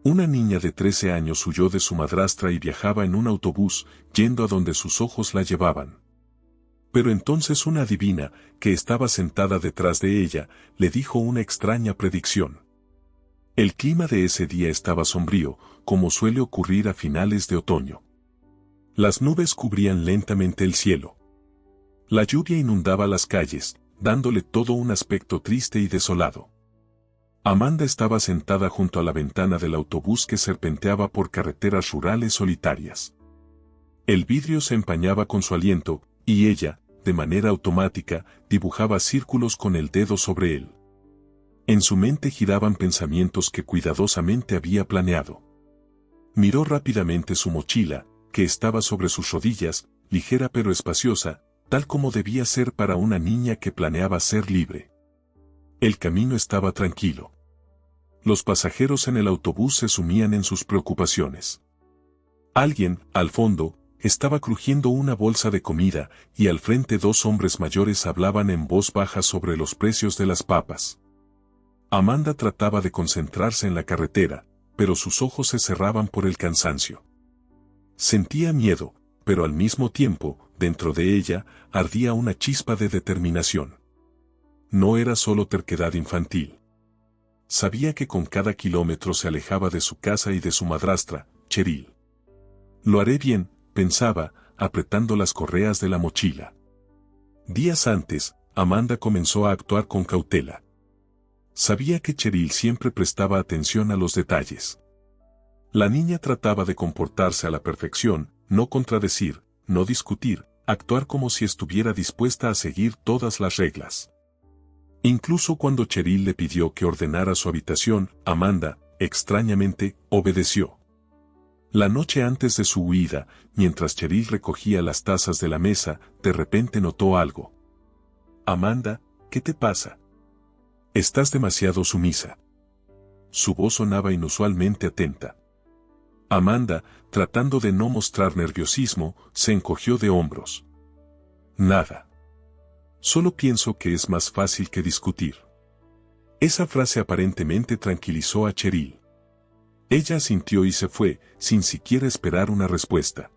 Una niña de 13 años huyó de su madrastra y viajaba en un autobús, yendo a donde sus ojos la llevaban. Pero entonces una adivina, que estaba sentada detrás de ella, le dijo una extraña predicción. El clima de ese día estaba sombrío, como suele ocurrir a finales de otoño. Las nubes cubrían lentamente el cielo. La lluvia inundaba las calles, dándole todo un aspecto triste y desolado. Amanda estaba sentada junto a la ventana del autobús que serpenteaba por carreteras rurales solitarias. El vidrio se empañaba con su aliento, y ella, de manera automática, dibujaba círculos con el dedo sobre él. En su mente giraban pensamientos que cuidadosamente había planeado. Miró rápidamente su mochila, que estaba sobre sus rodillas, ligera pero espaciosa, tal como debía ser para una niña que planeaba ser libre. El camino estaba tranquilo. Los pasajeros en el autobús se sumían en sus preocupaciones. Alguien, al fondo, estaba crujiendo una bolsa de comida, y al frente dos hombres mayores hablaban en voz baja sobre los precios de las papas. Amanda trataba de concentrarse en la carretera, pero sus ojos se cerraban por el cansancio. Sentía miedo, pero al mismo tiempo, dentro de ella, ardía una chispa de determinación. No era solo terquedad infantil. Sabía que con cada kilómetro se alejaba de su casa y de su madrastra, Cheryl. Lo haré bien, pensaba, apretando las correas de la mochila. Días antes, Amanda comenzó a actuar con cautela. Sabía que Cheryl siempre prestaba atención a los detalles. La niña trataba de comportarse a la perfección, no contradecir, no discutir, actuar como si estuviera dispuesta a seguir todas las reglas. Incluso cuando Cheryl le pidió que ordenara su habitación, Amanda, extrañamente, obedeció. La noche antes de su huida, mientras Cheryl recogía las tazas de la mesa, de repente notó algo. «Amanda, ¿qué te pasa? Estás demasiado sumisa». Su voz sonaba inusualmente atenta. Amanda, tratando de no mostrar nerviosismo, se encogió de hombros. «Nada. Solo pienso que es más fácil que discutir». Esa frase aparentemente tranquilizó a Cheryl. Ella asintió y se fue, sin siquiera esperar una respuesta.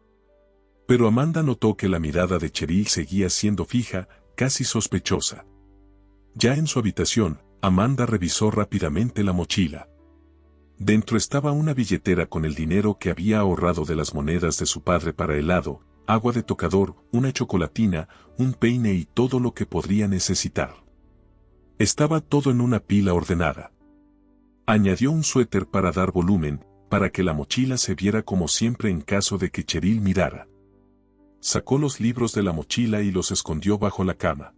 Pero Amanda notó que la mirada de Cheryl seguía siendo fija, casi sospechosa. Ya en su habitación, Amanda revisó rápidamente la mochila. Dentro estaba una billetera con el dinero que había ahorrado de las monedas de su padre para helado, agua de tocador, una chocolatina, un peine y todo lo que podría necesitar. Estaba todo en una pila ordenada. Añadió un suéter para dar volumen, para que la mochila se viera como siempre en caso de que Cheryl mirara. Sacó los libros de la mochila y los escondió bajo la cama.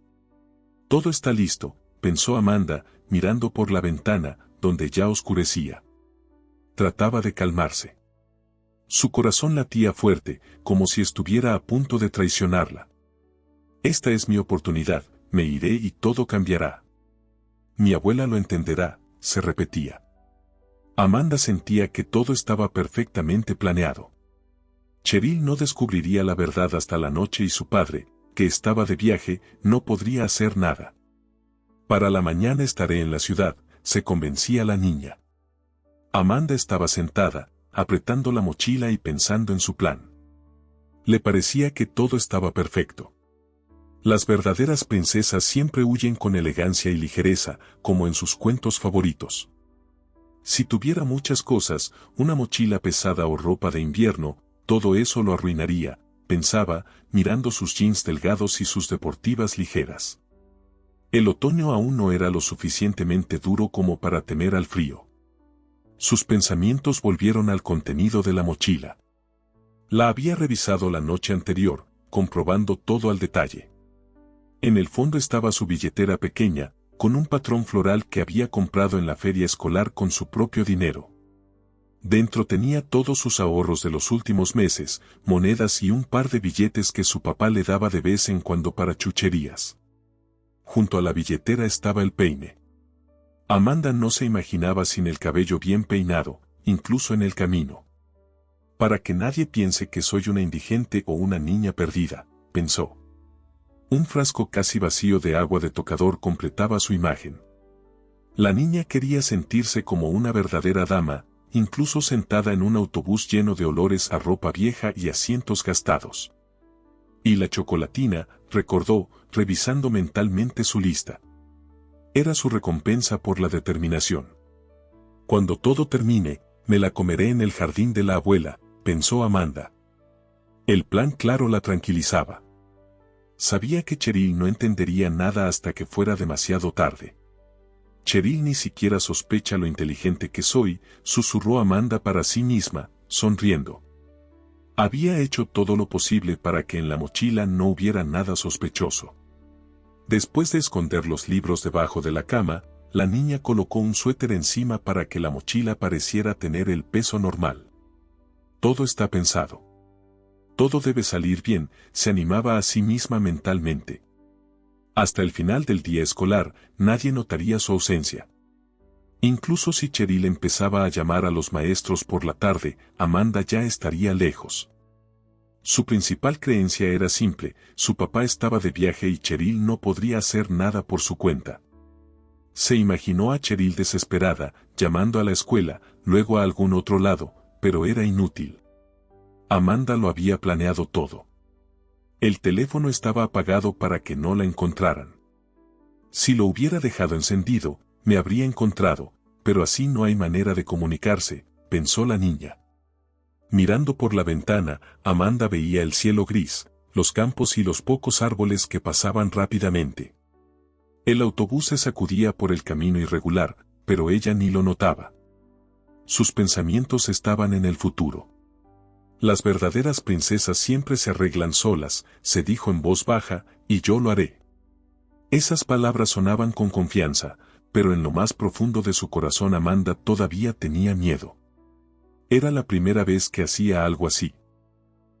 Todo está listo, pensó Amanda, mirando por la ventana, donde ya oscurecía. Trataba de calmarse. Su corazón latía fuerte, como si estuviera a punto de traicionarla. Esta es mi oportunidad, me iré y todo cambiará. Mi abuela lo entenderá, se repetía. Amanda sentía que todo estaba perfectamente planeado. Cheryl no descubriría la verdad hasta la noche y su padre, que estaba de viaje, no podría hacer nada. Para la mañana estaré en la ciudad, se convencía la niña. Amanda estaba sentada, apretando la mochila y pensando en su plan. Le parecía que todo estaba perfecto. Las verdaderas princesas siempre huyen con elegancia y ligereza, como en sus cuentos favoritos. Si tuviera muchas cosas, una mochila pesada o ropa de invierno, todo eso lo arruinaría, pensaba, mirando sus jeans delgados y sus deportivas ligeras. El otoño aún no era lo suficientemente duro como para temer al frío. Sus pensamientos volvieron al contenido de la mochila. La había revisado la noche anterior, comprobando todo al detalle. En el fondo estaba su billetera pequeña, con un patrón floral que había comprado en la feria escolar con su propio dinero. Dentro tenía todos sus ahorros de los últimos meses, monedas y un par de billetes que su papá le daba de vez en cuando para chucherías. Junto a la billetera estaba el peine. Amanda no se imaginaba sin el cabello bien peinado, incluso en el camino. Para que nadie piense que soy una indigente o una niña perdida, pensó. Un frasco casi vacío de agua de tocador completaba su imagen. La niña quería sentirse como una verdadera dama, incluso sentada en un autobús lleno de olores a ropa vieja y asientos gastados. Y la chocolatina, recordó, revisando mentalmente su lista. Era su recompensa por la determinación. Cuando todo termine, me la comeré en el jardín de la abuela, pensó Amanda. El plan claro la tranquilizaba. Sabía que Cheryl no entendería nada hasta que fuera demasiado tarde. Cheryl ni siquiera sospecha lo inteligente que soy, susurró Amanda para sí misma, sonriendo. Había hecho todo lo posible para que en la mochila no hubiera nada sospechoso. Después de esconder los libros debajo de la cama, la niña colocó un suéter encima para que la mochila pareciera tener el peso normal. Todo está pensado. Todo debe salir bien, se animaba a sí misma mentalmente. Hasta el final del día escolar, nadie notaría su ausencia. Incluso si Cheryl empezaba a llamar a los maestros por la tarde, Amanda ya estaría lejos. Su principal creencia era simple, su papá estaba de viaje y Cheryl no podría hacer nada por su cuenta. Se imaginó a Cheryl desesperada, llamando a la escuela, luego a algún otro lado, pero era inútil. Amanda lo había planeado todo. El teléfono estaba apagado para que no la encontraran. Si lo hubiera dejado encendido, me habría encontrado, pero así no hay manera de comunicarse, pensó la niña. Mirando por la ventana, Amanda veía el cielo gris, los campos y los pocos árboles que pasaban rápidamente. El autobús se sacudía por el camino irregular, pero ella ni lo notaba. Sus pensamientos estaban en el futuro. Las verdaderas princesas siempre se arreglan solas, se dijo en voz baja, y yo lo haré. Esas palabras sonaban con confianza, pero en lo más profundo de su corazón Amanda todavía tenía miedo. Era la primera vez que hacía algo así.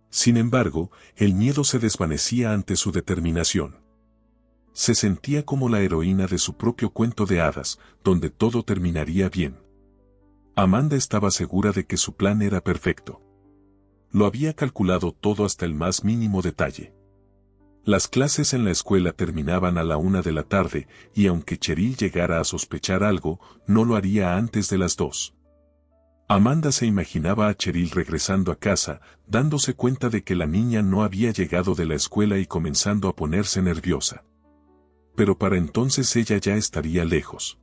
Sin embargo, el miedo se desvanecía ante su determinación. Se sentía como la heroína de su propio cuento de hadas, donde todo terminaría bien. Amanda estaba segura de que su plan era perfecto. Lo había calculado todo hasta el más mínimo detalle. Las clases en la escuela terminaban a la 1 de la tarde, y aunque Cheryl llegara a sospechar algo, no lo haría antes de las 2. Amanda se imaginaba a Cheryl regresando a casa, dándose cuenta de que la niña no había llegado de la escuela y comenzando a ponerse nerviosa. Pero para entonces ella ya estaría lejos.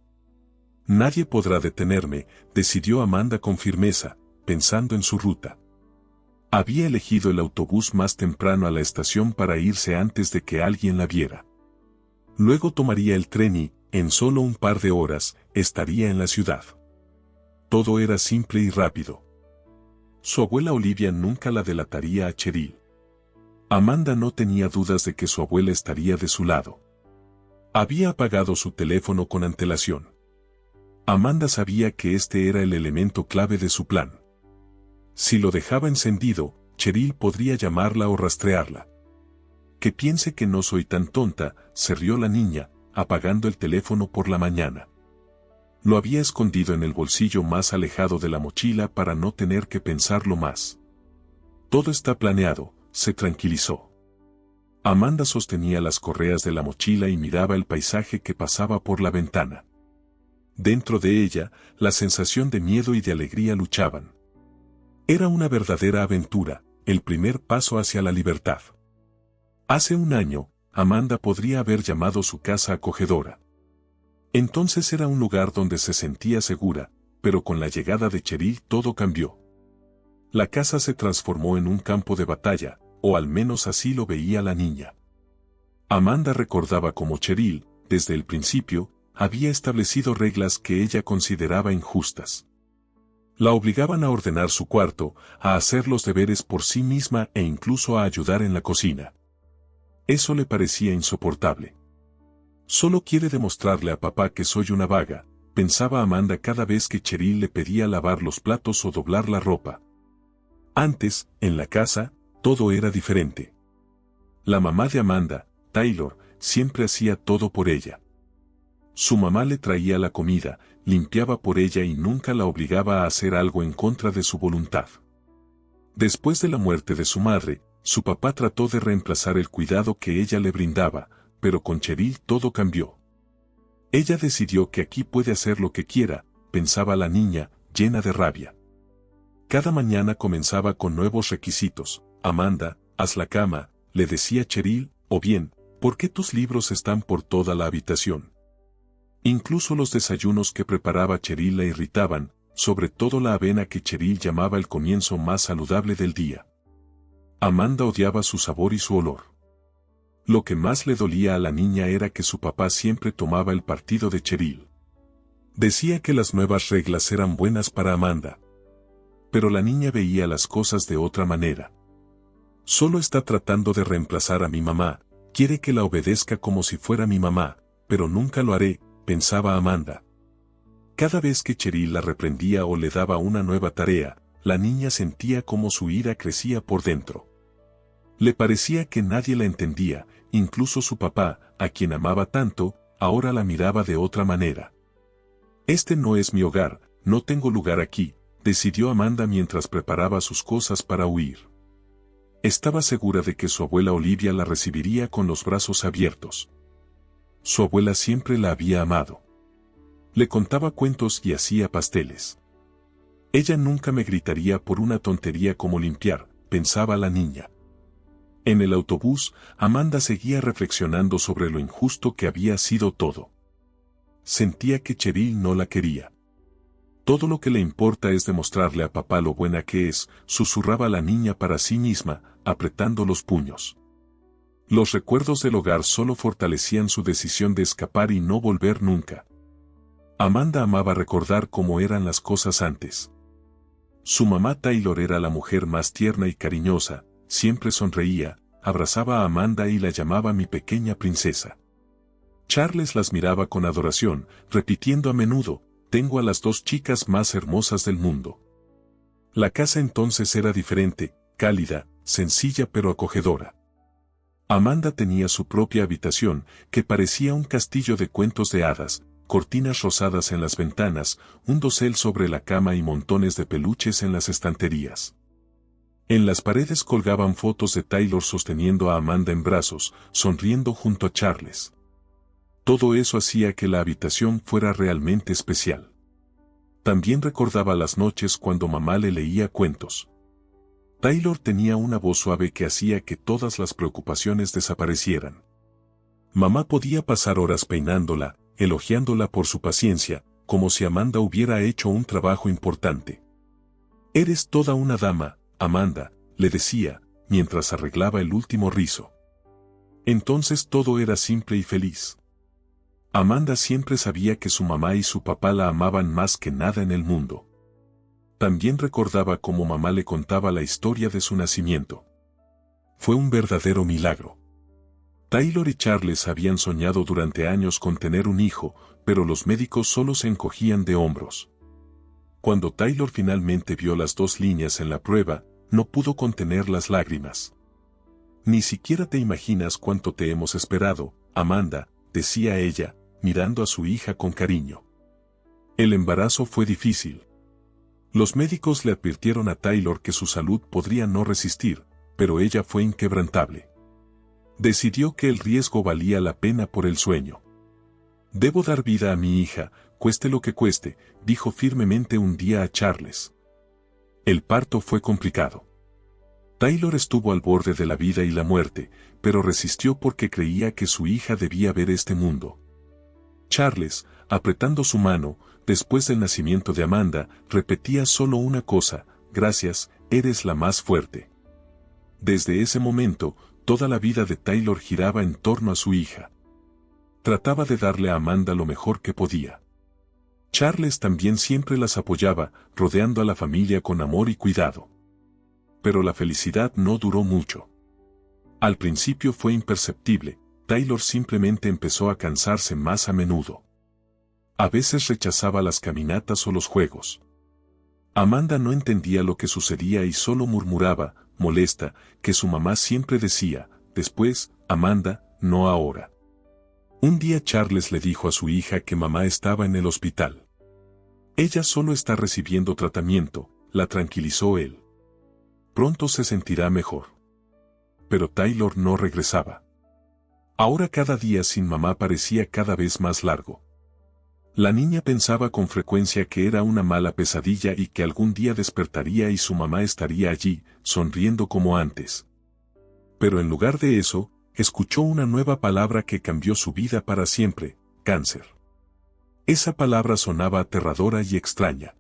Nadie podrá detenerme, decidió Amanda con firmeza, pensando en su ruta. Había elegido el autobús más temprano a la estación para irse antes de que alguien la viera. Luego tomaría el tren y, en solo un par de horas, estaría en la ciudad. Todo era simple y rápido. Su abuela Olivia nunca la delataría a Cheryl. Amanda no tenía dudas de que su abuela estaría de su lado. Había apagado su teléfono con antelación. Amanda sabía que este era el elemento clave de su plan. Si lo dejaba encendido, Cheryl podría llamarla o rastrearla. Que piense que no soy tan tonta, se rió la niña, apagando el teléfono por la mañana. Lo había escondido en el bolsillo más alejado de la mochila para no tener que pensarlo más. Todo está planeado, se tranquilizó. Amanda sostenía las correas de la mochila y miraba el paisaje que pasaba por la ventana. Dentro de ella, la sensación de miedo y de alegría luchaban. Era una verdadera aventura, el primer paso hacia la libertad. Hace un año, Amanda podría haber llamado su casa acogedora. Entonces era un lugar donde se sentía segura, pero con la llegada de Cheryl todo cambió. La casa se transformó en un campo de batalla, o al menos así lo veía la niña. Amanda recordaba cómo Cheryl, desde el principio, había establecido reglas que ella consideraba injustas. La obligaban a ordenar su cuarto, a hacer los deberes por sí misma e incluso a ayudar en la cocina. Eso le parecía insoportable. Solo quiere demostrarle a papá que soy una vaga, pensaba Amanda cada vez que Cheryl le pedía lavar los platos o doblar la ropa. Antes, en la casa, todo era diferente. La mamá de Amanda, Taylor, siempre hacía todo por ella. Su mamá le traía la comida, limpiaba por ella y nunca la obligaba a hacer algo en contra de su voluntad. Después de la muerte de su madre, su papá trató de reemplazar el cuidado que ella le brindaba, pero con Cheryl todo cambió. Ella decidió que aquí puede hacer lo que quiera, pensaba la niña, llena de rabia. Cada mañana comenzaba con nuevos requisitos. Amanda, haz la cama, le decía Cheryl, o bien, ¿por qué tus libros están por toda la habitación? Incluso los desayunos que preparaba Cheryl la irritaban, sobre todo la avena que Cheryl llamaba el comienzo más saludable del día. Amanda odiaba su sabor y su olor. Lo que más le dolía a la niña era que su papá siempre tomaba el partido de Cheryl. Decía que las nuevas reglas eran buenas para Amanda. Pero la niña veía las cosas de otra manera. Solo está tratando de reemplazar a mi mamá, quiere que la obedezca como si fuera mi mamá, pero nunca lo haré, pensaba Amanda. Cada vez que Cheryl la reprendía o le daba una nueva tarea, la niña sentía como su ira crecía por dentro. Le parecía que nadie la entendía, incluso su papá, a quien amaba tanto, ahora la miraba de otra manera. Este no es mi hogar, no tengo lugar aquí, decidió Amanda mientras preparaba sus cosas para huir. Estaba segura de que su abuela Olivia la recibiría con los brazos abiertos. Su abuela siempre la había amado. Le contaba cuentos y hacía pasteles. Ella nunca me gritaría por una tontería como limpiar, pensaba la niña. En el autobús, Amanda seguía reflexionando sobre lo injusto que había sido todo. Sentía que Cheryl no la quería. Todo lo que le importa es demostrarle a papá lo buena que es, susurraba la niña para sí misma, apretando los puños. Los recuerdos del hogar solo fortalecían su decisión de escapar y no volver nunca. Amanda amaba recordar cómo eran las cosas antes. Su mamá Taylor era la mujer más tierna y cariñosa, siempre sonreía, abrazaba a Amanda y la llamaba mi pequeña princesa. Charles las miraba con adoración, repitiendo a menudo, tengo a las dos chicas más hermosas del mundo. La casa entonces era diferente, cálida, sencilla pero acogedora. Amanda tenía su propia habitación, que parecía un castillo de cuentos de hadas, cortinas rosadas en las ventanas, un dosel sobre la cama y montones de peluches en las estanterías. En las paredes colgaban fotos de Taylor sosteniendo a Amanda en brazos, sonriendo junto a Charles. Todo eso hacía que la habitación fuera realmente especial. También recordaba las noches cuando mamá le leía cuentos. Taylor tenía una voz suave que hacía que todas las preocupaciones desaparecieran. Mamá podía pasar horas peinándola, elogiándola por su paciencia, como si Amanda hubiera hecho un trabajo importante. Eres toda una dama, Amanda, le decía, mientras arreglaba el último rizo. Entonces todo era simple y feliz. Amanda siempre sabía que su mamá y su papá la amaban más que nada en el mundo. También recordaba cómo mamá le contaba la historia de su nacimiento. Fue un verdadero milagro. Taylor y Charles habían soñado durante años con tener un hijo, pero los médicos solo se encogían de hombros. Cuando Taylor finalmente vio las dos líneas en la prueba, no pudo contener las lágrimas. Ni siquiera te imaginas cuánto te hemos esperado, Amanda, decía ella, mirando a su hija con cariño. El embarazo fue difícil. Los médicos le advirtieron a Taylor que su salud podría no resistir, pero ella fue inquebrantable. Decidió que el riesgo valía la pena por el sueño. Debo dar vida a mi hija, cueste lo que cueste, dijo firmemente un día a Charles. El parto fue complicado. Taylor estuvo al borde de la vida y la muerte, pero resistió porque creía que su hija debía ver este mundo. Charles, apretando su mano, después del nacimiento de Amanda, repetía solo una cosa, gracias, eres la más fuerte. Desde ese momento, toda la vida de Taylor giraba en torno a su hija. Trataba de darle a Amanda lo mejor que podía. Charles también siempre las apoyaba, rodeando a la familia con amor y cuidado. Pero la felicidad no duró mucho. Al principio fue imperceptible, Taylor simplemente empezó a cansarse más a menudo. A veces rechazaba las caminatas o los juegos. Amanda no entendía lo que sucedía y solo murmuraba, molesta, que su mamá siempre decía, después, Amanda, no ahora. Un día Charles le dijo a su hija que mamá estaba en el hospital. Ella solo está recibiendo tratamiento, la tranquilizó él. Pronto se sentirá mejor. Pero Taylor no regresaba. Ahora cada día sin mamá parecía cada vez más largo. La niña pensaba con frecuencia que era una mala pesadilla y que algún día despertaría y su mamá estaría allí, sonriendo como antes. Pero en lugar de eso, escuchó una nueva palabra que cambió su vida para siempre: cáncer. Esa palabra sonaba aterradora y extraña.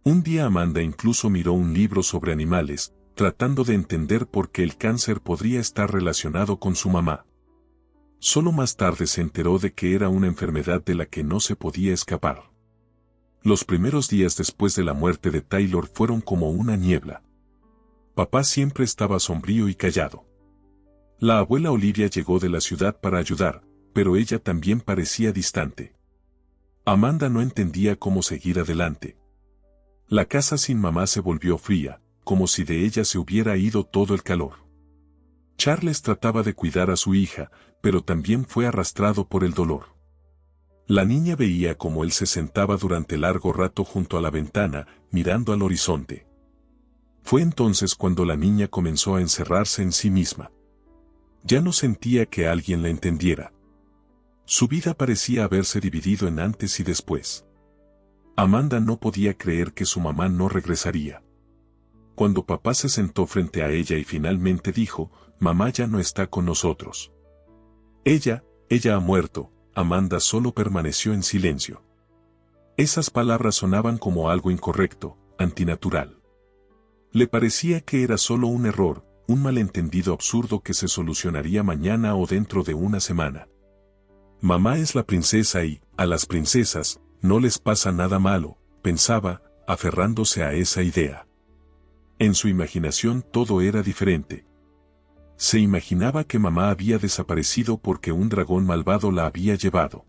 Un día Amanda incluso miró un libro sobre animales, tratando de entender por qué el cáncer podría estar relacionado con su mamá. Solo más tarde se enteró de que era una enfermedad de la que no se podía escapar. Los primeros días después de la muerte de Taylor fueron como una niebla. Papá siempre estaba sombrío y callado. La abuela Olivia llegó de la ciudad para ayudar, pero ella también parecía distante. Amanda no entendía cómo seguir adelante. La casa sin mamá se volvió fría, como si de ella se hubiera ido todo el calor. Charles trataba de cuidar a su hija, pero también fue arrastrado por el dolor. La niña veía cómo él se sentaba durante largo rato junto a la ventana, mirando al horizonte. Fue entonces cuando la niña comenzó a encerrarse en sí misma. Ya no sentía que alguien la entendiera. Su vida parecía haberse dividido en antes y después. Amanda no podía creer que su mamá no regresaría. Cuando papá se sentó frente a ella y finalmente dijo: «Mamá ya no está con nosotros». Ella ha muerto. Amanda solo permaneció en silencio. Esas palabras sonaban como algo incorrecto, antinatural. Le parecía que era solo un error, un malentendido absurdo que se solucionaría mañana o dentro de una semana. Mamá es la princesa y, a las princesas, no les pasa nada malo, pensaba, aferrándose a esa idea. En su imaginación todo era diferente. Se imaginaba que mamá había desaparecido porque un dragón malvado la había llevado.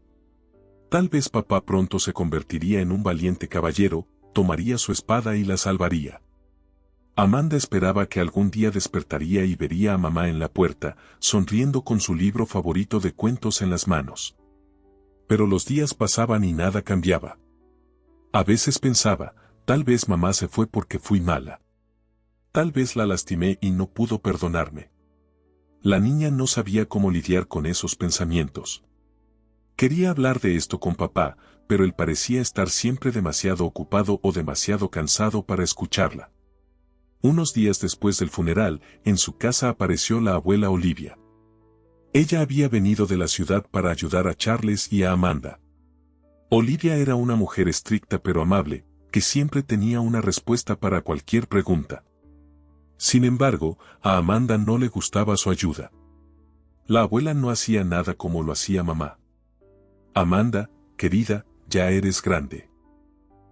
Tal vez papá pronto se convertiría en un valiente caballero, tomaría su espada y la salvaría. Amanda esperaba que algún día despertaría y vería a mamá en la puerta, sonriendo con su libro favorito de cuentos en las manos. Pero los días pasaban y nada cambiaba. A veces pensaba: tal vez mamá se fue porque fui mala. Tal vez la lastimé y no pudo perdonarme. La niña no sabía cómo lidiar con esos pensamientos. Quería hablar de esto con papá, pero él parecía estar siempre demasiado ocupado o demasiado cansado para escucharla. Unos días después del funeral, en su casa apareció la abuela Olivia. Ella había venido de la ciudad para ayudar a Charles y a Amanda. Olivia era una mujer estricta pero amable, que siempre tenía una respuesta para cualquier pregunta. Sin embargo, a Amanda no le gustaba su ayuda. La abuela no hacía nada como lo hacía mamá. «Amanda, querida, ya eres grande.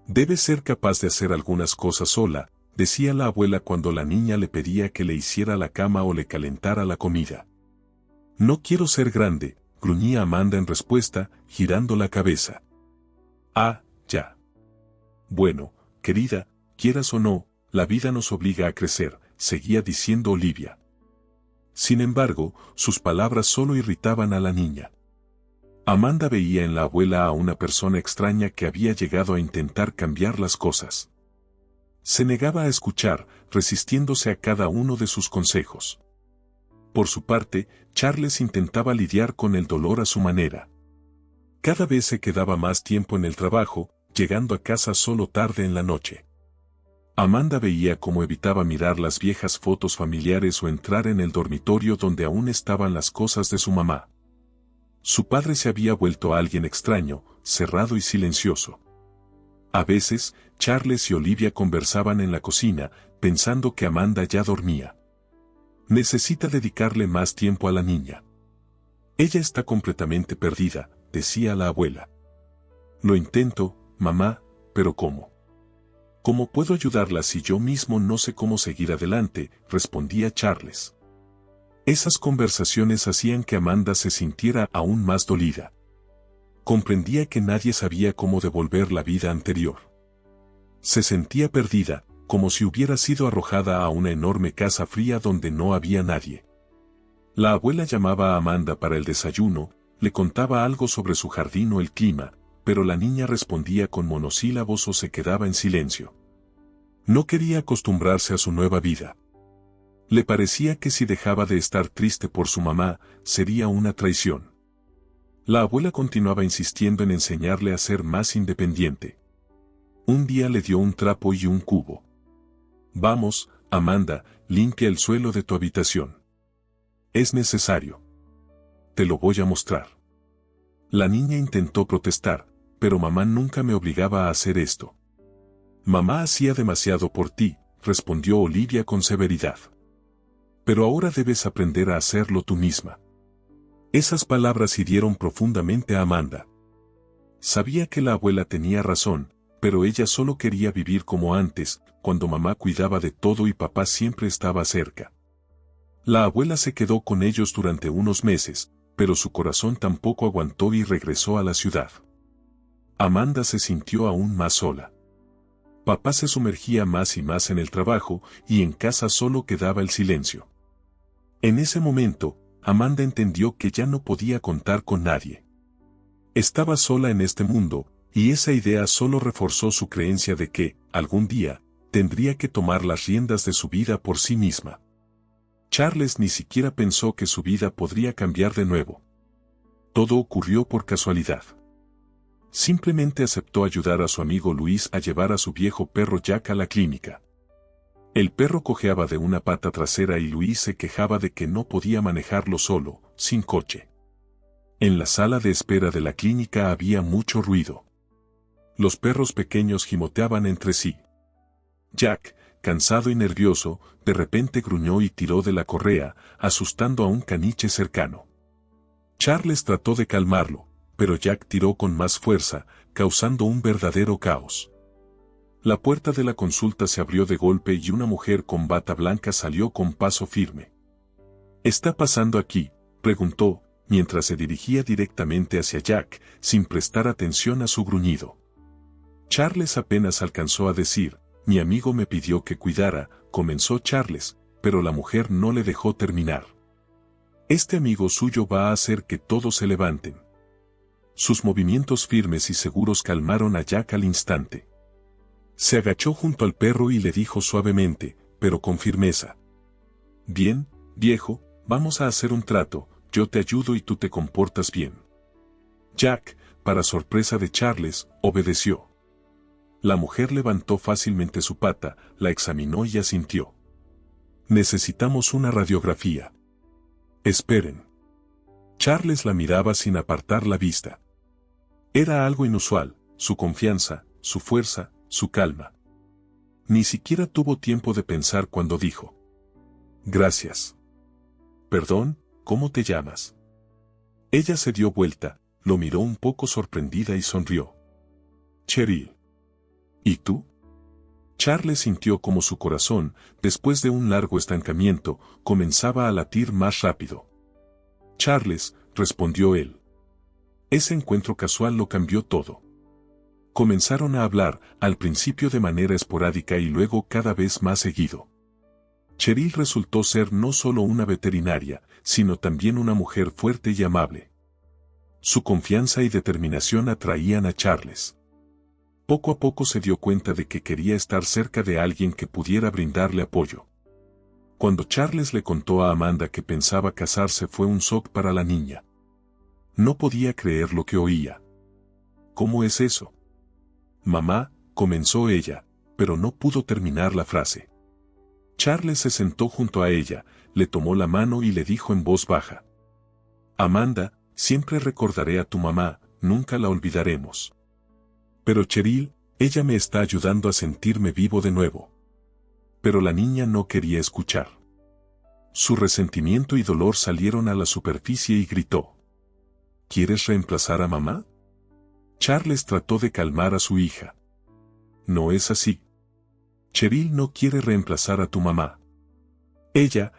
Debes ser capaz de hacer algunas cosas sola», decía la abuela cuando la niña le pedía que le hiciera la cama o le calentara la comida. «No quiero ser grande», gruñía Amanda en respuesta, girando la cabeza. «Ah, ya. Bueno, querida, quieras o no, la vida nos obliga a crecer», seguía diciendo Olivia. Sin embargo, sus palabras solo irritaban a la niña. Amanda veía en la abuela a una persona extraña que había llegado a intentar cambiar las cosas. Se negaba a escuchar, resistiéndose a cada uno de sus consejos. Por su parte, Charles intentaba lidiar con el dolor a su manera. Cada vez se quedaba más tiempo en el trabajo, llegando a casa solo tarde en la noche. Amanda veía cómo evitaba mirar las viejas fotos familiares o entrar en el dormitorio donde aún estaban las cosas de su mamá. Su padre se había vuelto alguien extraño, cerrado y silencioso. A veces, Charles y Olivia conversaban en la cocina, pensando que Amanda ya dormía. «Necesita dedicarle más tiempo a la niña. Ella está completamente perdida», decía la abuela. «Lo intento, mamá, pero ¿cómo? ¿Cómo puedo ayudarla si yo mismo no sé cómo seguir adelante?», respondía Charles. Esas conversaciones hacían que Amanda se sintiera aún más dolida. Comprendía que nadie sabía cómo devolver la vida anterior. Se sentía perdida, como si hubiera sido arrojada a una enorme casa fría donde no había nadie. La abuela llamaba a Amanda para el desayuno, le contaba algo sobre su jardín o el clima, pero la niña respondía con monosílabos o se quedaba en silencio. No quería acostumbrarse a su nueva vida. Le parecía que si dejaba de estar triste por su mamá, sería una traición. La abuela continuaba insistiendo en enseñarle a ser más independiente. Un día le dio un trapo y un cubo. Vamos, Amanda, limpia el suelo de tu habitación. Es necesario. Te lo voy a mostrar. La niña intentó protestar, pero mamá nunca me obligaba a hacer esto. Mamá hacía demasiado por ti, respondió Olivia con severidad. Pero ahora debes aprender a hacerlo tú misma. Esas palabras hirieron profundamente a Amanda. Sabía que la abuela tenía razón, pero ella solo quería vivir como antes, cuando mamá cuidaba de todo y papá siempre estaba cerca. La abuela se quedó con ellos durante unos meses, pero su corazón tampoco aguantó y regresó a la ciudad. Amanda se sintió aún más sola. Papá se sumergía más y más en el trabajo, y en casa solo quedaba el silencio. En ese momento, Amanda entendió que ya no podía contar con nadie. Estaba sola en este mundo, y esa idea solo reforzó su creencia de que, algún día, tendría que tomar las riendas de su vida por sí misma. Charles ni siquiera pensó que su vida podría cambiar de nuevo. Todo ocurrió por casualidad. Simplemente aceptó ayudar a su amigo Luis a llevar a su viejo perro Jack a la clínica. El perro cojeaba de una pata trasera y Luis se quejaba de que no podía manejarlo solo, sin coche. En la sala de espera de la clínica había mucho ruido. Los perros pequeños gimoteaban entre sí. Jack, cansado y nervioso, de repente gruñó y tiró de la correa, asustando a un caniche cercano. Charles trató de calmarlo, pero Jack tiró con más fuerza, causando un verdadero caos. La puerta de la consulta se abrió de golpe y una mujer con bata blanca salió con paso firme. ¿Qué está pasando aquí?, preguntó, mientras se dirigía directamente hacia Jack, sin prestar atención a su gruñido. Charles apenas alcanzó a decir, mi amigo me pidió que cuidara, comenzó Charles, pero la mujer no le dejó terminar. Este amigo suyo va a hacer que todos se levanten. Sus movimientos firmes y seguros calmaron a Jack al instante. Se agachó junto al perro y le dijo suavemente, pero con firmeza. Bien, viejo, vamos a hacer un trato, yo te ayudo y tú te comportas bien. Jack, para sorpresa de Charles, obedeció. La mujer levantó fácilmente su pata, la examinó y asintió. Necesitamos una radiografía. Esperen. Charles la miraba sin apartar la vista. Era algo inusual, su confianza, su fuerza, su calma. Ni siquiera tuvo tiempo de pensar cuando dijo. Gracias. Perdón, ¿cómo te llamas? Ella se dio vuelta, lo miró un poco sorprendida y sonrió. Cheryl. ¿Y tú? Charles sintió como su corazón, después de un largo estancamiento, comenzaba a latir más rápido. Charles, respondió él. Ese encuentro casual lo cambió todo. Comenzaron a hablar, al principio de manera esporádica y luego cada vez más seguido. Cheryl resultó ser no solo una veterinaria, sino también una mujer fuerte y amable. Su confianza y determinación atraían a Charles. Poco a poco se dio cuenta de que quería estar cerca de alguien que pudiera brindarle apoyo. Cuando Charles le contó a Amanda que pensaba casarse fue un shock para la niña. No podía creer lo que oía. ¿Cómo es eso? Mamá, comenzó ella, pero no pudo terminar la frase. Charles se sentó junto a ella, le tomó la mano y le dijo en voz baja. Amanda, siempre recordaré a tu mamá, nunca la olvidaremos. Pero Cheryl, ella me está ayudando a sentirme vivo de nuevo. Pero la niña no quería escuchar. Su resentimiento y dolor salieron a la superficie y gritó. ¿Quieres reemplazar a mamá? Charles trató de calmar a su hija. No es así. Cheryl no quiere reemplazar a tu mamá. Ella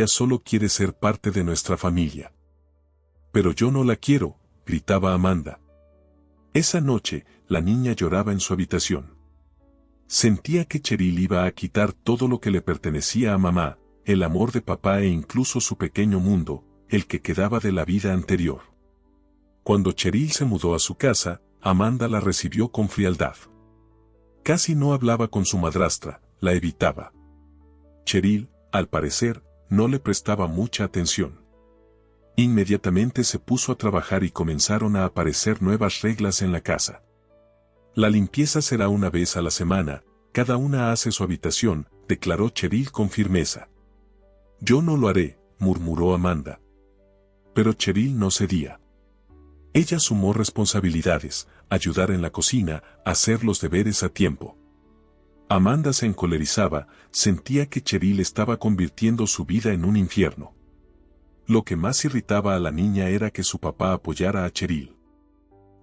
solo quiere ser parte de nuestra familia. Pero yo no la quiero, gritaba Amanda. Esa noche, la niña lloraba en su habitación. Sentía que Cheryl iba a quitar todo lo que le pertenecía a mamá, el amor de papá e incluso su pequeño mundo, el que quedaba de la vida anterior. Cuando Cheryl se mudó a su casa, Amanda la recibió con frialdad. Casi no hablaba con su madrastra, la evitaba. Cheryl, al parecer, no le prestaba mucha atención. Inmediatamente se puso a trabajar y comenzaron a aparecer nuevas reglas en la casa. La limpieza será una vez a la semana, cada una hace su habitación, declaró Cheryl con firmeza. Yo no lo haré, murmuró Amanda. Pero Cheryl no cedía. Ella sumó responsabilidades, ayudar en la cocina, hacer los deberes a tiempo. Amanda se encolerizaba, sentía que Cheryl estaba convirtiendo su vida en un infierno. Lo que más irritaba a la niña era que su papá apoyara a Cheryl.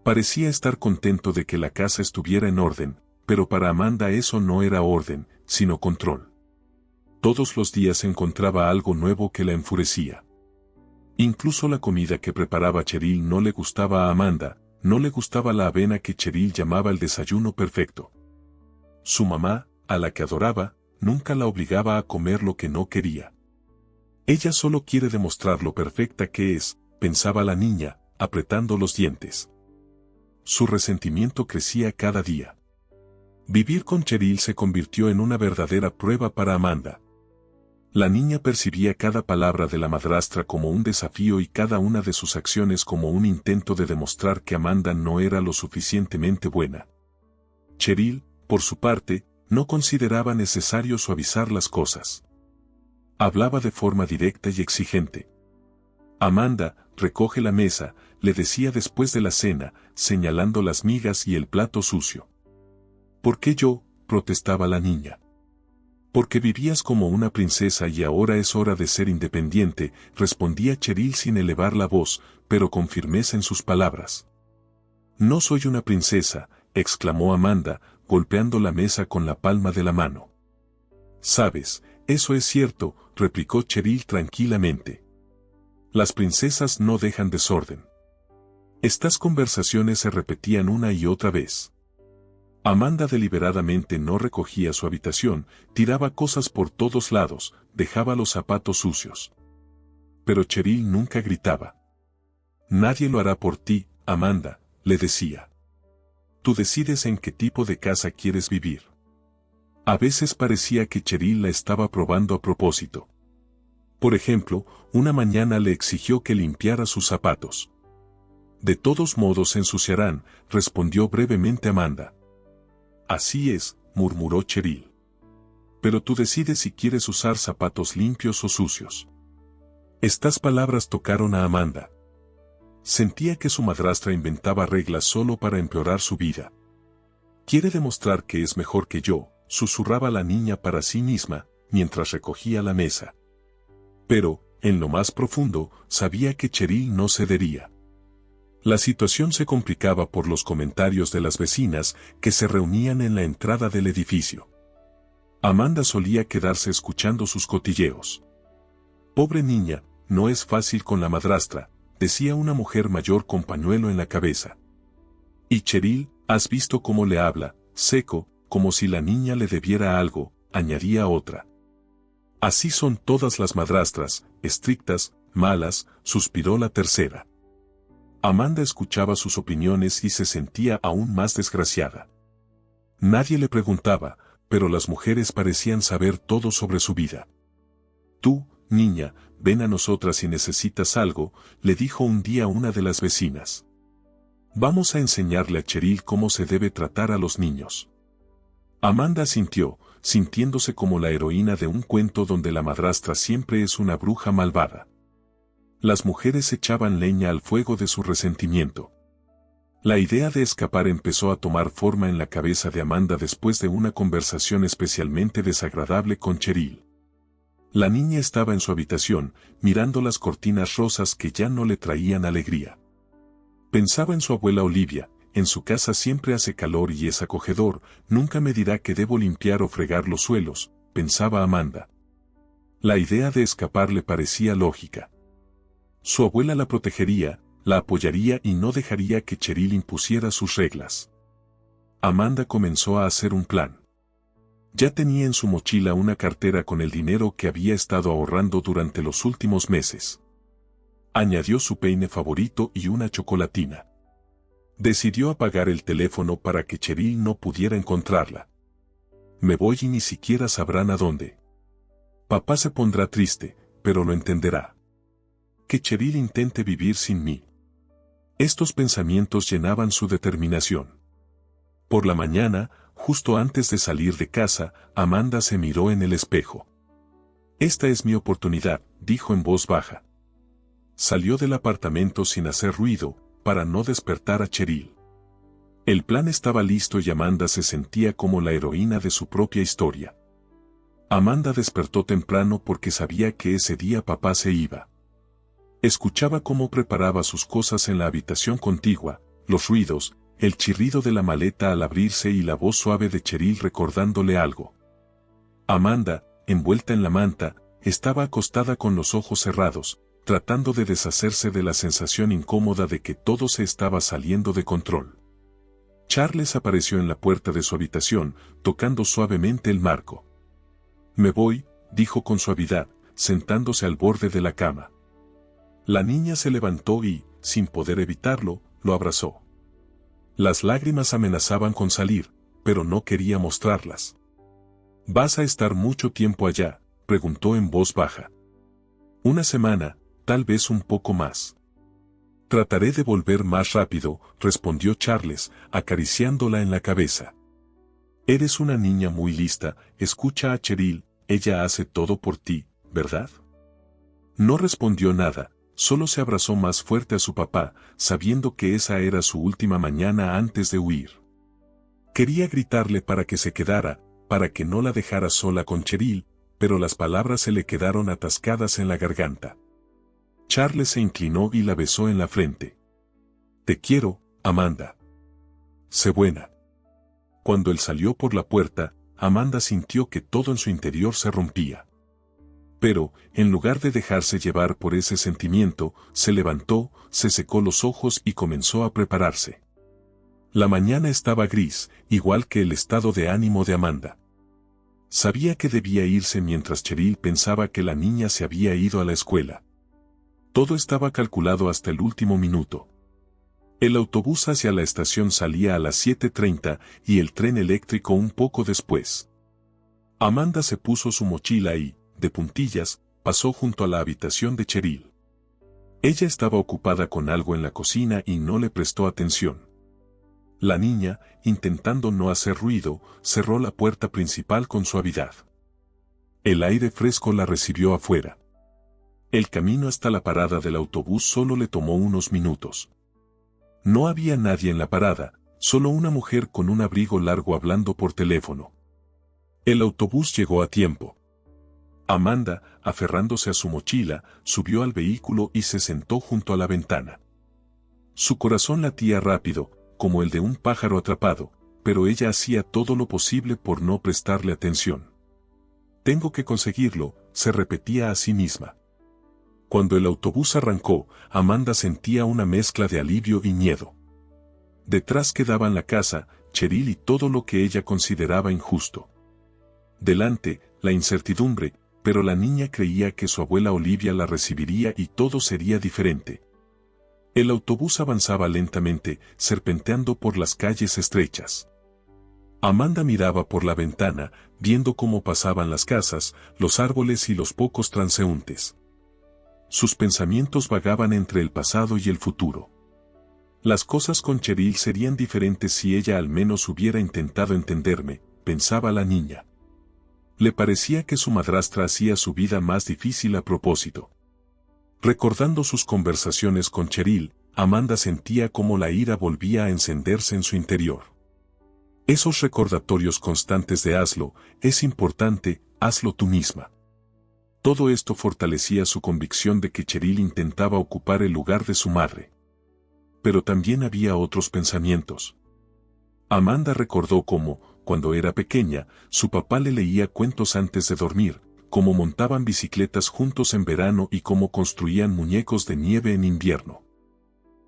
Parecía estar contento de que la casa estuviera en orden, pero para Amanda eso no era orden, sino control. Todos los días encontraba algo nuevo que la enfurecía. Incluso la comida que preparaba Cheryl no le gustaba a Amanda, no le gustaba la avena que Cheryl llamaba el desayuno perfecto. Su mamá, a la que adoraba, nunca la obligaba a comer lo que no quería. Ella solo quiere demostrar lo perfecta que es, pensaba la niña, apretando los dientes. Su resentimiento crecía cada día. Vivir con Cheryl se convirtió en una verdadera prueba para Amanda. La niña percibía cada palabra de la madrastra como un desafío y cada una de sus acciones como un intento de demostrar que Amanda no era lo suficientemente buena. Cheryl, por su parte, no consideraba necesario suavizar las cosas. Hablaba de forma directa y exigente. Amanda, recoge la mesa, le decía después de la cena, señalando las migas y el plato sucio. ¿Por qué yo?, protestaba la niña. Porque vivías como una princesa y ahora es hora de ser independiente, respondía Cheryl sin elevar la voz, pero con firmeza en sus palabras. No soy una princesa, exclamó Amanda, golpeando la mesa con la palma de la mano. Sabes, eso es cierto, replicó Cheryl tranquilamente. Las princesas no dejan desorden. Estas conversaciones se repetían una y otra vez. Amanda deliberadamente no recogía su habitación, tiraba cosas por todos lados, dejaba los zapatos sucios. Pero Cheryl nunca gritaba. Nadie lo hará por ti, Amanda, le decía. Tú decides en qué tipo de casa quieres vivir. A veces parecía que Cheryl la estaba probando a propósito. Por ejemplo, una mañana le exigió que limpiara sus zapatos. De todos modos se ensuciarán, respondió brevemente Amanda. Así es, murmuró Cheryl. Pero tú decides si quieres usar zapatos limpios o sucios. Estas palabras tocaron a Amanda. Sentía que su madrastra inventaba reglas solo para empeorar su vida. Quiere demostrar que es mejor que yo, susurraba la niña para sí misma, mientras recogía la mesa. Pero, en lo más profundo, sabía que Cheryl no cedería. La situación se complicaba por los comentarios de las vecinas que se reunían en la entrada del edificio. Amanda solía quedarse escuchando sus cotilleos. Pobre niña, no es fácil con la madrastra, decía una mujer mayor con pañuelo en la cabeza. Y Cheryl, ¿has visto cómo le habla, seco, como si la niña le debiera algo?, añadía otra. Así son todas las madrastras, estrictas, malas, suspiró la tercera. Amanda escuchaba sus opiniones y se sentía aún más desgraciada. Nadie le preguntaba, pero las mujeres parecían saber todo sobre su vida. Tú, niña, ven a nosotras si necesitas algo, le dijo un día una de las vecinas. Vamos a enseñarle a Cheryl cómo se debe tratar a los niños. Amanda asintió, sintiéndose como la heroína de un cuento donde la madrastra siempre es una bruja malvada. Las mujeres echaban leña al fuego de su resentimiento. La idea de escapar empezó a tomar forma en la cabeza de Amanda después de una conversación especialmente desagradable con Cheryl. La niña estaba en su habitación, mirando las cortinas rosas que ya no le traían alegría. Pensaba en su abuela Olivia, en su casa siempre hace calor y es acogedor, nunca me dirá que debo limpiar o fregar los suelos, pensaba Amanda. La idea de escapar le parecía lógica. Su abuela la protegería, la apoyaría y no dejaría que Cheryl impusiera sus reglas. Amanda comenzó a hacer un plan. Ya tenía en su mochila una cartera con el dinero que había estado ahorrando durante los últimos meses. Añadió su peine favorito y una chocolatina. Decidió apagar el teléfono para que Cheryl no pudiera encontrarla. Me voy y ni siquiera sabrán a dónde. Papá se pondrá triste, pero lo entenderá. Que Cheryl intente vivir sin mí. Estos pensamientos llenaban su determinación. Por la mañana, justo antes de salir de casa, Amanda se miró en el espejo. Esta es mi oportunidad, dijo en voz baja. Salió del apartamento sin hacer ruido, para no despertar a Cheryl. El plan estaba listo y Amanda se sentía como la heroína de su propia historia. Amanda despertó temprano porque sabía que ese día papá se iba. Escuchaba cómo preparaba sus cosas en la habitación contigua, los ruidos, el chirrido de la maleta al abrirse y la voz suave de Cheryl recordándole algo. Amanda, envuelta en la manta, estaba acostada con los ojos cerrados, tratando de deshacerse de la sensación incómoda de que todo se estaba saliendo de control. Charles apareció en la puerta de su habitación, tocando suavemente el marco. «Me voy», dijo con suavidad, sentándose al borde de la cama. La niña se levantó y, sin poder evitarlo, lo abrazó. Las lágrimas amenazaban con salir, pero no quería mostrarlas. «¿Vas a estar mucho tiempo allá?», preguntó en voz baja. «Una semana, tal vez un poco más». «Trataré de volver más rápido», respondió Charles, acariciándola en la cabeza. «Eres una niña muy lista, escucha a Cheryl, ella hace todo por ti, ¿verdad?». No respondió nada, solo se abrazó más fuerte a su papá, sabiendo que esa era su última mañana antes de huir. Quería gritarle para que se quedara, para que no la dejara sola con Cheryl, pero las palabras se le quedaron atascadas en la garganta. Charles se inclinó y la besó en la frente. «Te quiero, Amanda. Sé buena». Cuando él salió por la puerta, Amanda sintió que todo en su interior se rompía. Pero, en lugar de dejarse llevar por ese sentimiento, se levantó, se secó los ojos y comenzó a prepararse. La mañana estaba gris, igual que el estado de ánimo de Amanda. Sabía que debía irse mientras Cheryl pensaba que la niña se había ido a la escuela. Todo estaba calculado hasta el último minuto. El autobús hacia la estación salía a las 7:30 y el tren eléctrico un poco después. Amanda se puso su mochila y, de puntillas, pasó junto a la habitación de Cheryl. Ella estaba ocupada con algo en la cocina y no le prestó atención. La niña, intentando no hacer ruido, cerró la puerta principal con suavidad. El aire fresco la recibió afuera. El camino hasta la parada del autobús solo le tomó unos minutos. No había nadie en la parada, solo una mujer con un abrigo largo hablando por teléfono. El autobús llegó a tiempo. Amanda, aferrándose a su mochila, subió al vehículo y se sentó junto a la ventana. Su corazón latía rápido, como el de un pájaro atrapado, pero ella hacía todo lo posible por no prestarle atención. «Tengo que conseguirlo», se repetía a sí misma. Cuando el autobús arrancó, Amanda sentía una mezcla de alivio y miedo. Detrás quedaban la casa, Cheryl y todo lo que ella consideraba injusto. Delante, la incertidumbre, pero la niña creía que su abuela Olivia la recibiría y todo sería diferente. El autobús avanzaba lentamente, serpenteando por las calles estrechas. Amanda miraba por la ventana, viendo cómo pasaban las casas, los árboles y los pocos transeúntes. Sus pensamientos vagaban entre el pasado y el futuro. Las cosas con Cheryl serían diferentes si ella al menos hubiera intentado entenderme, pensaba la niña. Le parecía que su madrastra hacía su vida más difícil a propósito. Recordando sus conversaciones con Cheryl, Amanda sentía cómo la ira volvía a encenderse en su interior. Esos recordatorios constantes de hazlo, es importante, hazlo tú misma. Todo esto fortalecía su convicción de que Cheryl intentaba ocupar el lugar de su madre. Pero también había otros pensamientos. Amanda recordó cómo, cuando era pequeña, su papá le leía cuentos antes de dormir, cómo montaban bicicletas juntos en verano y cómo construían muñecos de nieve en invierno.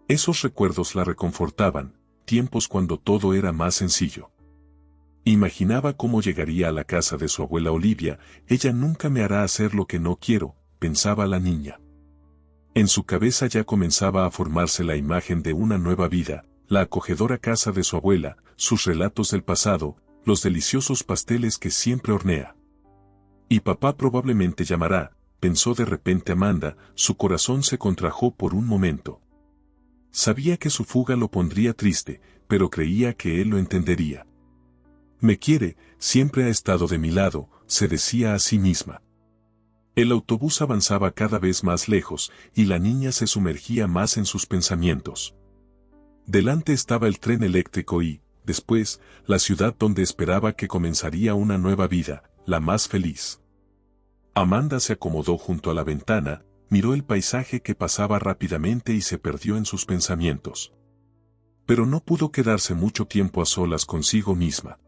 Esos recuerdos la reconfortaban, tiempos cuando todo era más sencillo. Imaginaba cómo llegaría a la casa de su abuela Olivia, ella nunca me hará hacer lo que no quiero, pensaba la niña. En su cabeza ya comenzaba a formarse la imagen de una nueva vida, la acogedora casa de su abuela, sus relatos del pasado, los deliciosos pasteles que siempre hornea. Y papá probablemente llamará, pensó de repente Amanda, su corazón se contrajo por un momento. Sabía que su fuga lo pondría triste, pero creía que él lo entendería. Me quiere, siempre ha estado de mi lado, se decía a sí misma. El autobús avanzaba cada vez más lejos, y la niña se sumergía más en sus pensamientos. Delante estaba el tren eléctrico y, después, la ciudad donde esperaba que comenzaría una nueva vida, la más feliz. Amanda se acomodó junto a la ventana, miró el paisaje que pasaba rápidamente y se perdió en sus pensamientos. Pero no pudo quedarse mucho tiempo a solas consigo misma.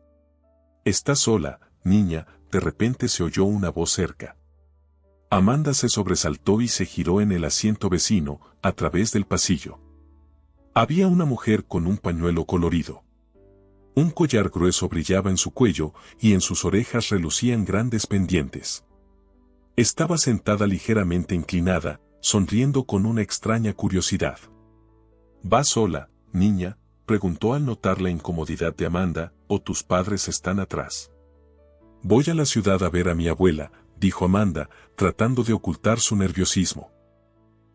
«¿Estás sola, niña?», de repente se oyó una voz cerca. Amanda se sobresaltó y se giró en el asiento vecino, a través del pasillo. Había una mujer con un pañuelo colorido. Un collar grueso brillaba en su cuello y en sus orejas relucían grandes pendientes. Estaba sentada ligeramente inclinada, sonriendo con una extraña curiosidad. «¿Vas sola, niña?», preguntó al notar la incomodidad de Amanda, «¿o tus padres están atrás?». «Voy a la ciudad a ver a mi abuela», dijo Amanda, tratando de ocultar su nerviosismo.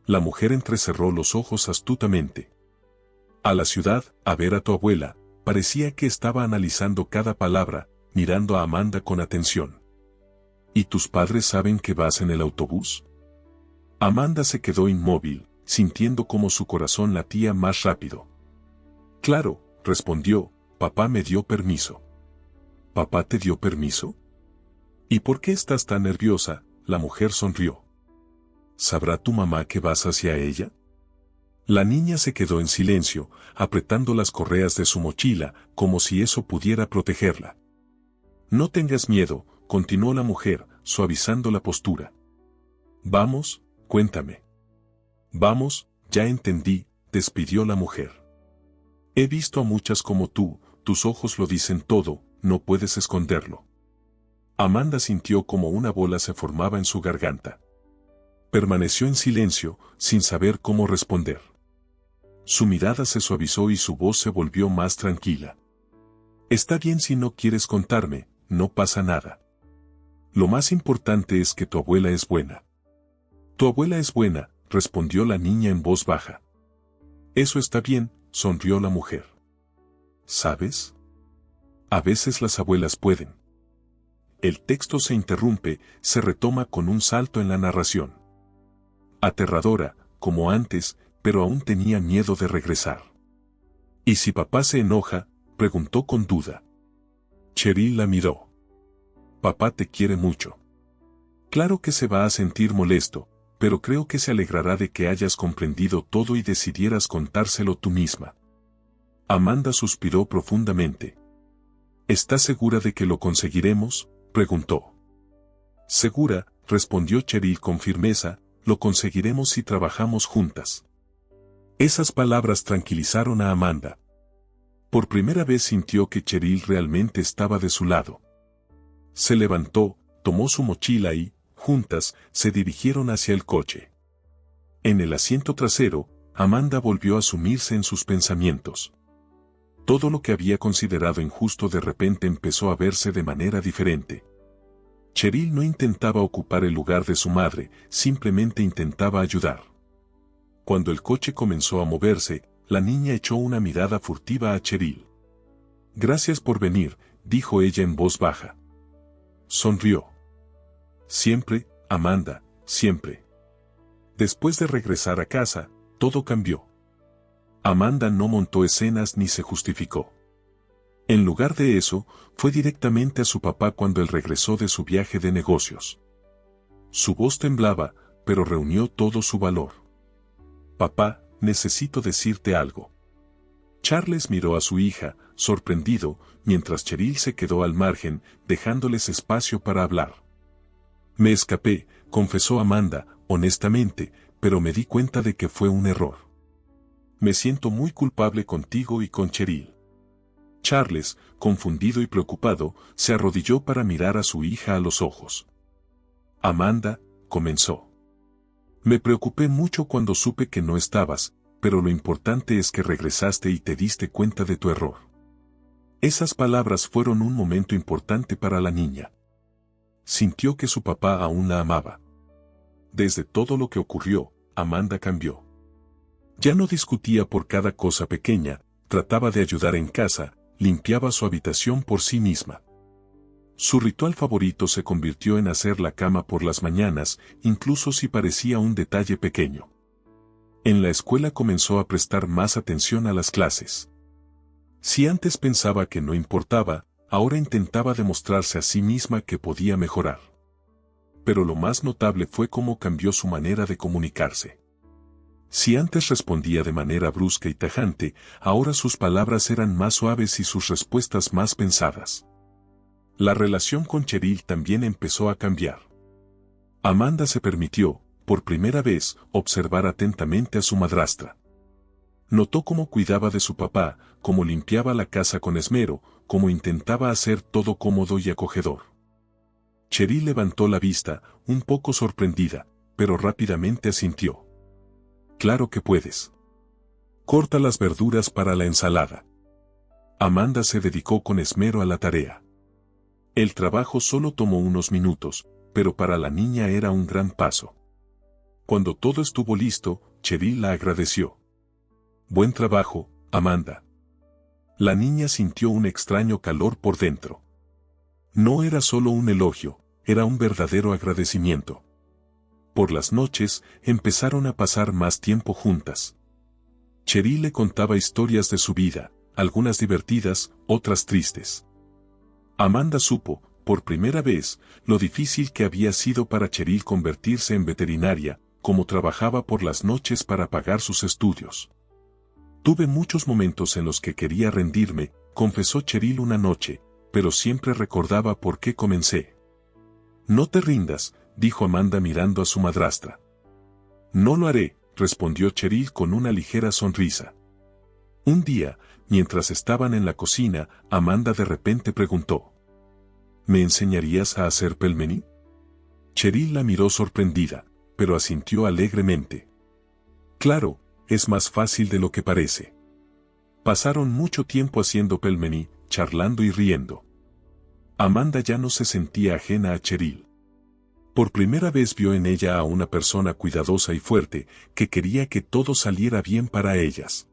La mujer entrecerró los ojos astutamente. «¿A la ciudad, a ver a tu abuela?», parecía que estaba analizando cada palabra, mirando a Amanda con atención. «¿Y tus padres saben que vas en el autobús?». Amanda se quedó inmóvil, sintiendo como su corazón latía más rápido. «Claro», respondió, «papá me dio permiso». «¿Papá te dio permiso? ¿Y por qué estás tan nerviosa?». La mujer sonrió. «¿Sabrá tu mamá que vas hacia ella?». La niña se quedó en silencio, apretando las correas de su mochila, como si eso pudiera protegerla. «No tengas miedo», continuó la mujer, suavizando la postura. «Vamos, cuéntame». «Vamos, ya entendí», despidió la mujer. «He visto a muchas como tú, tus ojos lo dicen todo, no puedes esconderlo». Amanda sintió como una bola se formaba en su garganta. Permaneció en silencio, sin saber cómo responder. Su mirada se suavizó y su voz se volvió más tranquila. «Está bien si no quieres contarme, no pasa nada. Lo más importante es que tu abuela es buena». «Tu abuela es buena», respondió la niña en voz baja. «Eso está bien», sonrió la mujer. «¿Sabes? A veces las abuelas pueden». El texto se interrumpe, se retoma con un salto en la narración. Aterradora, como antes, pero aún tenía miedo de regresar. «¿Y si papá se enoja?», preguntó con duda. Cheryl la miró. «Papá te quiere mucho. Claro que se va a sentir molesto, pero creo que se alegrará de que hayas comprendido todo y decidieras contárselo tú misma». Amanda suspiró profundamente. «¿Estás segura de que lo conseguiremos?», preguntó. «Segura», respondió Cheryl con firmeza, «lo conseguiremos si trabajamos juntas». Esas palabras tranquilizaron a Amanda. Por primera vez sintió que Cheryl realmente estaba de su lado. Se levantó, tomó su mochila y, juntas, se dirigieron hacia el coche. En el asiento trasero, Amanda volvió a sumirse en sus pensamientos. Todo lo que había considerado injusto de repente empezó a verse de manera diferente. Cheryl no intentaba ocupar el lugar de su madre, simplemente intentaba ayudar. Cuando el coche comenzó a moverse, la niña echó una mirada furtiva a Cheryl. «Gracias por venir», dijo ella en voz baja. Sonrió. «Siempre, Amanda, siempre». Después de regresar a casa, todo cambió. Amanda no montó escenas ni se justificó. En lugar de eso, fue directamente a su papá cuando él regresó de su viaje de negocios. Su voz temblaba, pero reunió todo su valor. «Papá, necesito decirte algo». Charles miró a su hija, sorprendido, mientras Cheryl se quedó al margen, dejándoles espacio para hablar. «Me escapé», confesó Amanda, honestamente, «pero me di cuenta de que fue un error. Me siento muy culpable contigo y con Cheryl». Charles, confundido y preocupado, se arrodilló para mirar a su hija a los ojos. «Amanda», comenzó. «Me preocupé mucho cuando supe que no estabas, pero lo importante es que regresaste y te diste cuenta de tu error». Esas palabras fueron un momento importante para la niña. Sintió que su papá aún la amaba. desde todo lo que ocurrió, Amanda cambió. Ya no discutía por cada cosa pequeña, trataba de ayudar en casa, limpiaba su habitación por sí misma. Su ritual favorito se convirtió en hacer la cama por las mañanas, incluso si parecía un detalle pequeño. En la escuela comenzó a prestar más atención a las clases. Si antes pensaba que no importaba, ahora intentaba demostrarse a sí misma que podía mejorar. Pero lo más notable fue cómo cambió su manera de comunicarse. Si antes respondía de manera brusca y tajante, ahora sus palabras eran más suaves y sus respuestas más pensadas. La relación con Cheryl también empezó a cambiar. Amanda se permitió, por primera vez, observar atentamente a su madrastra. Notó cómo cuidaba de su papá, cómo limpiaba la casa con esmero, cómo intentaba hacer todo cómodo y acogedor. Cheryl levantó la vista, un poco sorprendida, pero rápidamente asintió. Claro que puedes. Corta las verduras para la ensalada. Amanda se dedicó con esmero a la tarea. El trabajo solo tomó unos minutos, pero para la niña era un gran paso. Cuando todo estuvo listo, Cheryl la agradeció. Buen trabajo, Amanda. La niña sintió un extraño calor por dentro. No era solo un elogio, era un verdadero agradecimiento. Por las noches, empezaron a pasar más tiempo juntas. Cheryl le contaba historias de su vida, algunas divertidas, otras tristes. Amanda supo, por primera vez, lo difícil que había sido para Cheryl convertirse en veterinaria, cómo trabajaba por las noches para pagar sus estudios. Tuve muchos momentos en los que quería rendirme, confesó Cheryl una noche, pero siempre recordaba por qué comencé. No te rindas, dijo Amanda mirando a su madrastra. No lo haré, respondió Cheryl con una ligera sonrisa. Un día, mientras estaban en la cocina, Amanda de repente preguntó: ¿Me enseñarías a hacer pelmeni? Cheryl la miró sorprendida, pero asintió alegremente. Claro, es más fácil de lo que parece. Pasaron mucho tiempo haciendo pelmeni, charlando y riendo. Amanda ya no se sentía ajena a Cheryl. Por primera vez vio en ella a una persona cuidadosa y fuerte, que quería que todo saliera bien para ellas.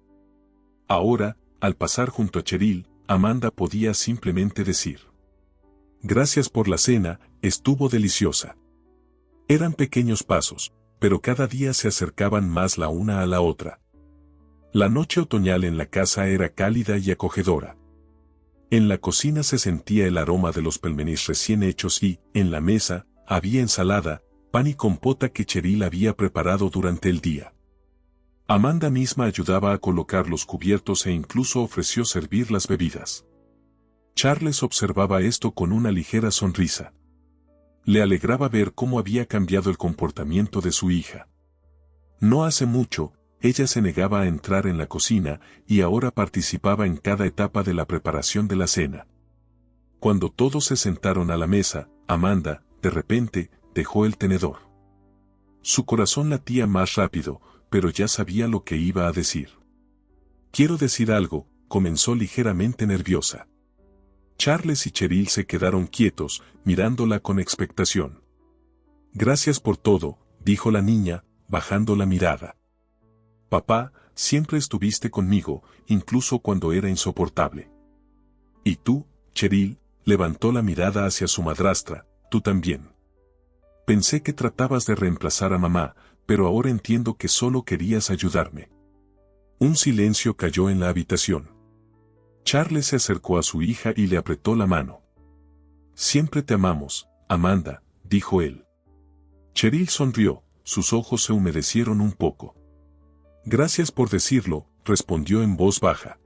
Ahora, al pasar junto a Cheryl, Amanda podía simplemente decir: gracias por la cena, estuvo deliciosa. Eran pequeños pasos, pero cada día se acercaban más la una a la otra. La noche otoñal en la casa era cálida y acogedora. En la cocina se sentía el aroma de los pelmenis recién hechos y, en la mesa, había ensalada, pan y compota que Cheryl había preparado durante el día. Amanda misma ayudaba a colocar los cubiertos e incluso ofreció servir las bebidas. Charles observaba esto con una ligera sonrisa. Le alegraba ver cómo había cambiado el comportamiento de su hija. No hace mucho, ella se negaba a entrar en la cocina y ahora participaba en cada etapa de la preparación de la cena. Cuando todos se sentaron a la mesa, Amanda, de repente, dejó el tenedor. Su corazón latía más rápido, pero ya sabía lo que iba a decir. Quiero decir algo, comenzó ligeramente nerviosa. Charles y Cheryl se quedaron quietos, mirándola con expectación. Gracias por todo, dijo la niña, bajando la mirada. Papá, siempre estuviste conmigo, incluso cuando era insoportable. Y tú, Cheryl, levantó la mirada hacia su madrastra, tú también. Pensé que tratabas de reemplazar a mamá, pero ahora entiendo que solo querías ayudarme. Un silencio cayó en la habitación. Charles se acercó a su hija y le apretó la mano. Siempre te amamos, Amanda, dijo él. Cheryl sonrió, sus ojos se humedecieron un poco. Gracias por decirlo, respondió en voz baja.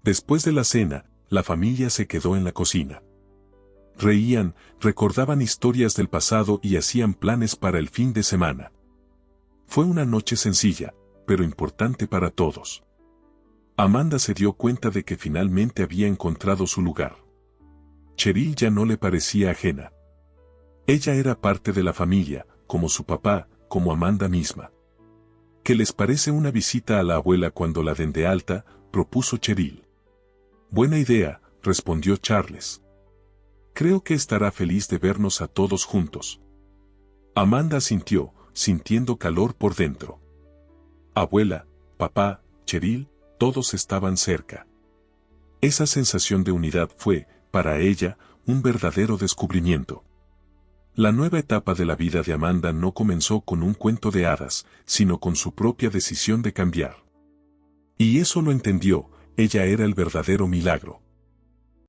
Después de la cena, la familia se quedó en la cocina. Reían, recordaban historias del pasado y hacían planes para el fin de semana. Fue una noche sencilla, pero importante para todos. Amanda se dio cuenta de que finalmente había encontrado su lugar. Cheryl ya no le parecía ajena. Ella era parte de la familia, como su papá, como Amanda misma. ¿Qué les parece una visita a la abuela cuando la den de alta?, propuso Cheryl. Buena idea, respondió Charles. Creo que estará feliz de vernos a todos juntos. Amanda asintió, sintiendo calor por dentro. Abuela, papá, Cheryl, todos estaban cerca. Esa sensación de unidad fue, para ella, un verdadero descubrimiento. La nueva etapa de la vida de Amanda no comenzó con un cuento de hadas, sino con su propia decisión de cambiar. Y eso lo entendió, ella era el verdadero milagro.